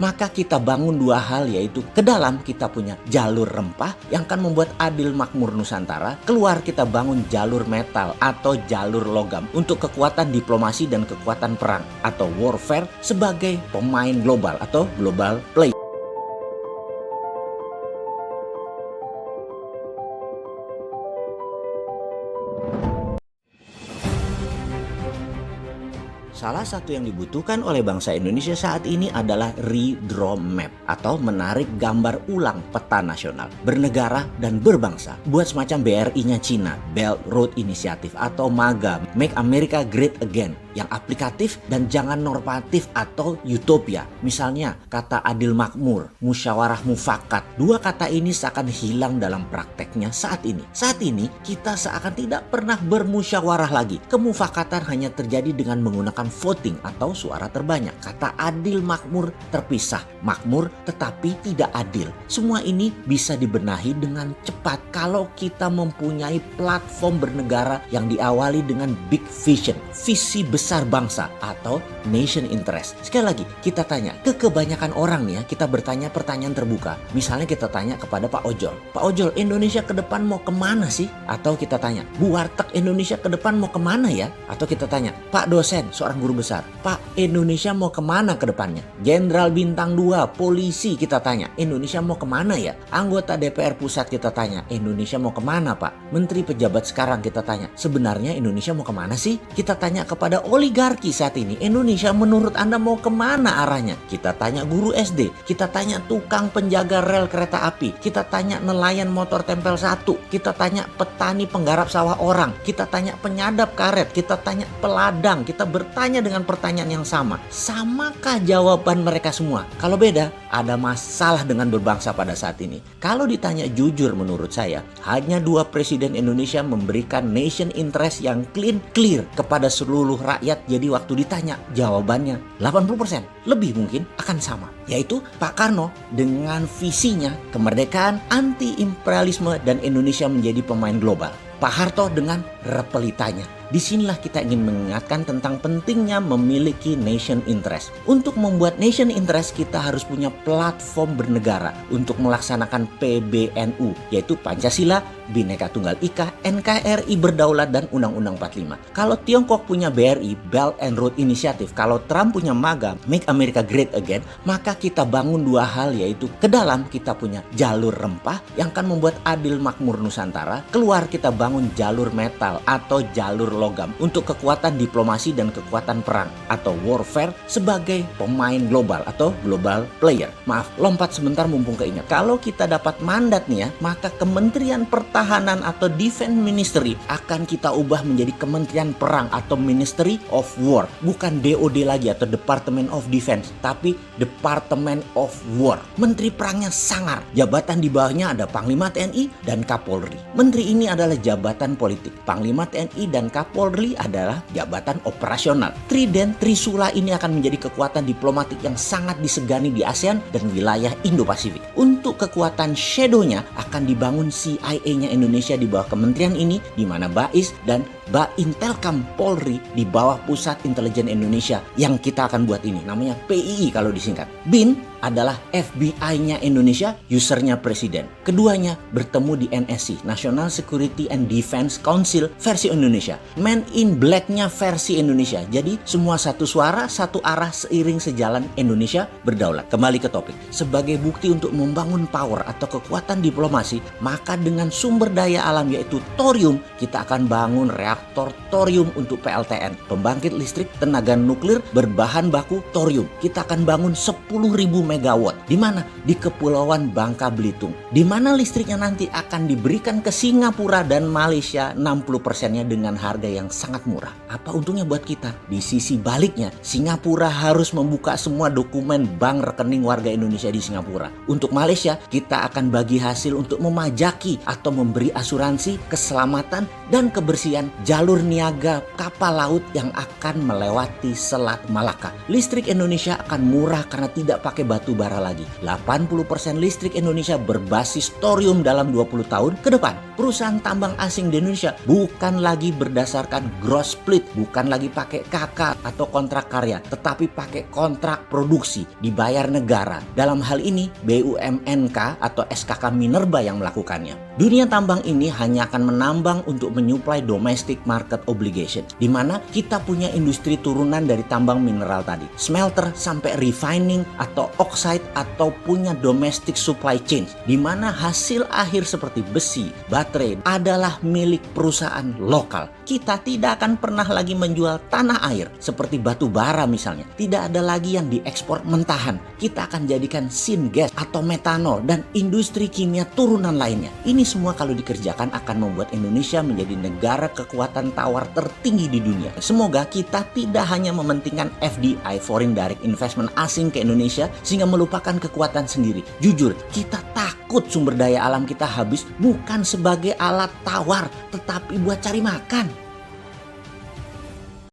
maka kita bangun dua hal, yaitu ke dalam kita punya jalur rempah yang akan membuat adil makmur Nusantara, keluar kita bangun jalur metal atau jalur logam untuk kekuatan diplomasi dan kekuatan perang atau warfare sebagai pemain global atau global player. Salah satu yang dibutuhkan oleh bangsa Indonesia saat ini adalah redraw map atau menarik gambar ulang peta nasional, bernegara dan berbangsa. Buat semacam BRI-nya Cina, Belt Road Initiative atau MAGA, Make America Great Again, yang aplikatif dan jangan normatif atau utopia. Misalnya kata adil makmur, musyawarah mufakat. Dua kata ini seakan hilang dalam prakteknya saat ini. Saat ini kita seakan tidak pernah bermusyawarah lagi. Kemufakatan hanya terjadi dengan menggunakan voting atau suara terbanyak. Kata adil makmur terpisah. Makmur tetapi tidak adil. Semua ini bisa dibenahi dengan cepat kalau kita mempunyai platform bernegara yang diawali dengan big vision, visi besar bangsa atau nation interest. Sekali lagi kita tanya ke kebanyakan orang nih ya, kita bertanya pertanyaan terbuka. Misalnya kita tanya kepada Pak Ojol, Pak Ojol, Indonesia ke depan mau kemana sih? Atau kita tanya, Bu Warteg, Indonesia ke depan mau kemana ya? Atau kita tanya, Pak dosen, seorang guru besar, Pak, Indonesia mau kemana ke depannya? Jenderal bintang 2, polisi, kita tanya, Indonesia mau kemana ya? Anggota DPR pusat kita tanya, Indonesia mau kemana Pak? Menteri pejabat sekarang kita tanya, sebenarnya Indonesia mau kemana sih? Kita tanya kepada oligarki saat ini, Indonesia menurut Anda mau kemana arahnya? Kita tanya guru SD, kita tanya tukang penjaga rel kereta api, kita tanya nelayan motor tempel 1, kita tanya petani penggarap sawah orang, kita tanya penyadap karet, kita tanya peladang, kita bertanya dengan pertanyaan yang sama. Samakah jawaban mereka semua? Kalau beda, ada masalah dengan berbangsa pada saat ini. Kalau ditanya jujur menurut saya, hanya 2 presiden Indonesia memberikan nation interest yang clear kepada seluruh rakyat. Jadi waktu ditanya, jawabannya 80% lebih mungkin akan sama. Yaitu Pak Karno dengan visinya kemerdekaan, anti-imperialisme dan Indonesia menjadi pemain global. Pak Harto dengan repelitanya. Disinilah kita ingin mengingatkan tentang pentingnya memiliki nation interest. Untuk membuat nation interest kita harus punya platform bernegara untuk melaksanakan PBNU, yaitu Pancasila, Bhinneka Tunggal Ika, NKRI berdaulat dan Undang-Undang 45. Kalau Tiongkok punya BRI, Belt and Road Initiative, kalau Trump punya MAGA, Make America Great Again, maka kita bangun dua hal, yaitu ke dalam kita punya jalur rempah yang akan membuat adil makmur Nusantara, keluar kita bangun jalur metal atau jalur logam untuk kekuatan diplomasi dan kekuatan perang atau warfare sebagai pemain global atau global player. Maaf, lompat sebentar mumpung keingat. Kalau kita dapat mandat nih ya, maka Kementerian Pertahanan atau Defense Ministry akan kita ubah menjadi Kementerian Perang atau Ministry of War. Bukan DOD lagi atau Department of Defense, tapi Department of War. Menteri perangnya sangar. Jabatan di bawahnya ada Panglima TNI dan Kapolri. Menteri ini adalah jabatan politik. Panglima TNI dan Kapolri adalah jabatan operasional. Trident Trisula ini akan menjadi kekuatan diplomatik yang sangat disegani di ASEAN dan wilayah Indo-Pasifik. Untuk kekuatan shadow-nya akan dibangun CIA-nya Indonesia di bawah kementerian ini, di mana BAIS dan Baintelkam Polri di bawah Pusat Intelijen Indonesia yang kita akan buat ini. Namanya PII kalau disingkat. BIN adalah FBI-nya Indonesia, usernya presiden. Keduanya bertemu di NSC, National Security and Defense Council versi Indonesia. Man in Black-nya versi Indonesia. Jadi semua satu suara, satu arah, seiring sejalan Indonesia berdaulat. Kembali ke topik. Sebagai bukti untuk membangun power atau kekuatan diplomasi, maka dengan sumber daya alam yaitu thorium, kita akan bangun reaktor thorium untuk PLTN, pembangkit listrik tenaga nuklir berbahan baku thorium. Kita akan bangun 10.000 megawatt. Di mana? Di Kepulauan Bangka Belitung. Di mana listriknya nanti akan diberikan ke Singapura dan Malaysia 60%-nya dengan harga yang sangat murah. Apa untungnya buat kita? Di sisi baliknya, Singapura harus membuka semua dokumen bank rekening warga Indonesia di Singapura. Untuk Malaysia, kita akan bagi hasil untuk memajaki atau memberi asuransi keselamatan dan kebersihan jalur niaga kapal laut yang akan melewati Selat Malaka. Listrik Indonesia akan murah karena tidak pakai batu bara lagi. 80% listrik Indonesia berbasis thorium dalam 20 tahun ke depan. Perusahaan tambang asing di Indonesia bukan lagi berdasarkan berdasarkan gross split, bukan lagi pakai KK atau kontrak karya, tetapi pakai kontrak produksi dibayar negara. Dalam hal ini BUMNK atau SKK Minerba yang melakukannya. Dunia tambang ini hanya akan menambang untuk menyuplai domestic market obligation, di mana kita punya industri turunan dari tambang mineral tadi, smelter sampai refining atau oxide, atau punya domestic supply chain, di mana hasil akhir seperti besi, baterai adalah milik perusahaan lokal. Kita tidak akan pernah lagi menjual tanah air seperti batu bara misalnya. Tidak ada lagi yang diekspor mentahan. Kita akan jadikan syngas atau metanol dan industri kimia turunan lainnya. Ini semua kalau dikerjakan akan membuat Indonesia menjadi negara kekuatan tawar tertinggi di dunia. Semoga kita tidak hanya mementingkan FDI, foreign direct investment asing ke Indonesia, sehingga melupakan kekuatan sendiri. Jujur, kita takut sumber daya alam kita habis bukan sebagai alat tawar, tetapi buat cari makan.